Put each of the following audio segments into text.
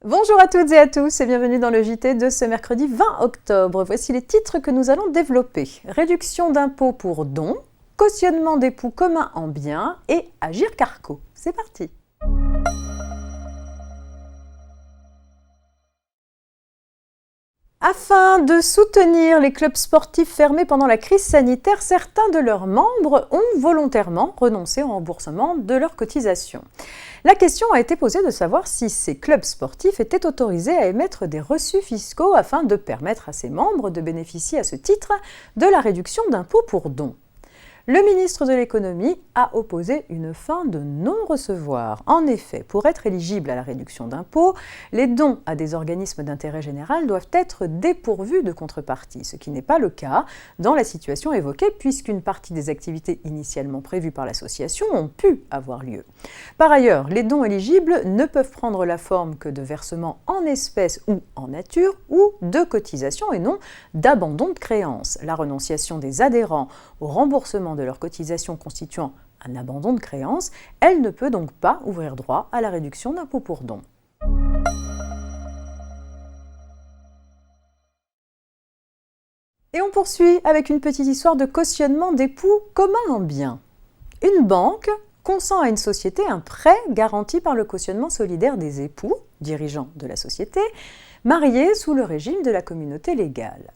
Bonjour à toutes et à tous et bienvenue dans le JT de ce mercredi 20 octobre. Voici les titres que nous allons développer. Réduction d'impôts pour dons, cautionnement d'époux communs en biens et Agir Carco. C'est parti. Afin de soutenir les clubs sportifs fermés pendant la crise sanitaire, certains de leurs membres ont volontairement renoncé au remboursement de leurs cotisations. La question a été posée de savoir si ces clubs sportifs étaient autorisés à émettre des reçus fiscaux afin de permettre à ces membres de bénéficier à ce titre de la réduction d'impôts pour dons. Le ministre de l'Économie a opposé une fin de non-recevoir. En effet, pour être éligible à la réduction d'impôts, les dons à des organismes d'intérêt général doivent être dépourvus de contrepartie, ce qui n'est pas le cas dans la situation évoquée puisqu'une partie des activités initialement prévues par l'association ont pu avoir lieu. Par ailleurs, les dons éligibles ne peuvent prendre la forme que de versements en espèces ou en nature ou de cotisations et non d'abandon de créances. La renonciation des adhérents au remboursement de leurs cotisations constituant un abandon de créance, elle ne peut donc pas ouvrir droit à la réduction d'impôt pour dons. Et on poursuit avec une petite histoire de cautionnement d'époux communs en biens. Une banque consent à une société un prêt garanti par le cautionnement solidaire des époux, dirigeants de la société, mariés sous le régime de la communauté légale.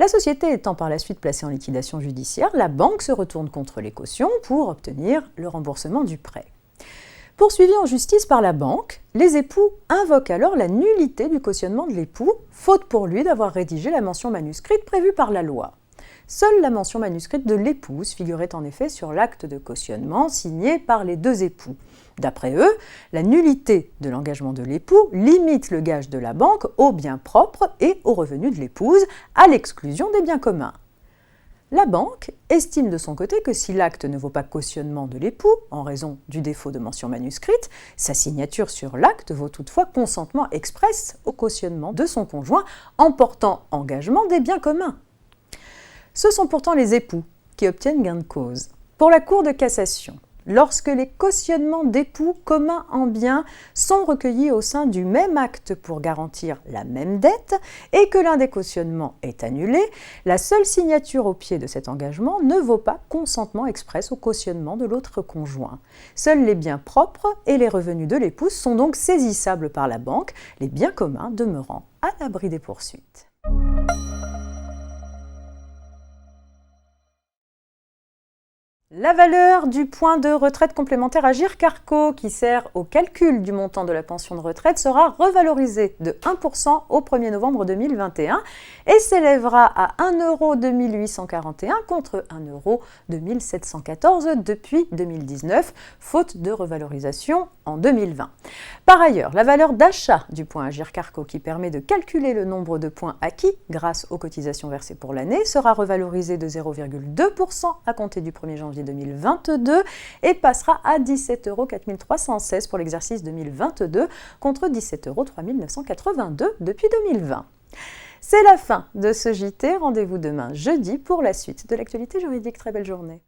La société étant par la suite placée en liquidation judiciaire, la banque se retourne contre les cautions pour obtenir le remboursement du prêt. Poursuivis en justice par la banque, les époux invoquent alors la nullité du cautionnement de l'époux, faute pour lui d'avoir rédigé la mention manuscrite prévue par la loi. Seule la mention manuscrite de l'épouse figurait en effet sur l'acte de cautionnement signé par les deux époux. D'après eux, la nullité de l'engagement de l'époux limite le gage de la banque aux biens propres et aux revenus de l'épouse, à l'exclusion des biens communs. La banque estime de son côté que si l'acte ne vaut pas cautionnement de l'époux, en raison du défaut de mention manuscrite, sa signature sur l'acte vaut toutefois consentement express au cautionnement de son conjoint en portant engagement des biens communs. Ce sont pourtant les époux qui obtiennent gain de cause. Pour la Cour de cassation, lorsque les cautionnements d'époux communs en biens sont recueillis au sein du même acte pour garantir la même dette et que l'un des cautionnements est annulé, la seule signature au pied de cet engagement ne vaut pas consentement express au cautionnement de l'autre conjoint. Seuls les biens propres et les revenus de l'épouse sont donc saisissables par la banque, les biens communs demeurant à l'abri des poursuites. La valeur du point de retraite complémentaire Agir Carco, qui sert au calcul du montant de la pension de retraite, sera revalorisée de 1% au 1er novembre 2021 et s'élèvera à 1,2841 € contre 1,2714 € depuis 2019, faute de revalorisation en 2020. Par ailleurs, la valeur d'achat du point Agir Carco, qui permet de calculer le nombre de points acquis grâce aux cotisations versées pour l'année, sera revalorisée de 0,2% à compter du 1er janvier 2022 et passera à 17,4316 € pour l'exercice 2022 contre 17,3982 € depuis 2020. C'est la fin de ce JT. Rendez-vous demain jeudi pour la suite de l'actualité juridique. Très belle journée.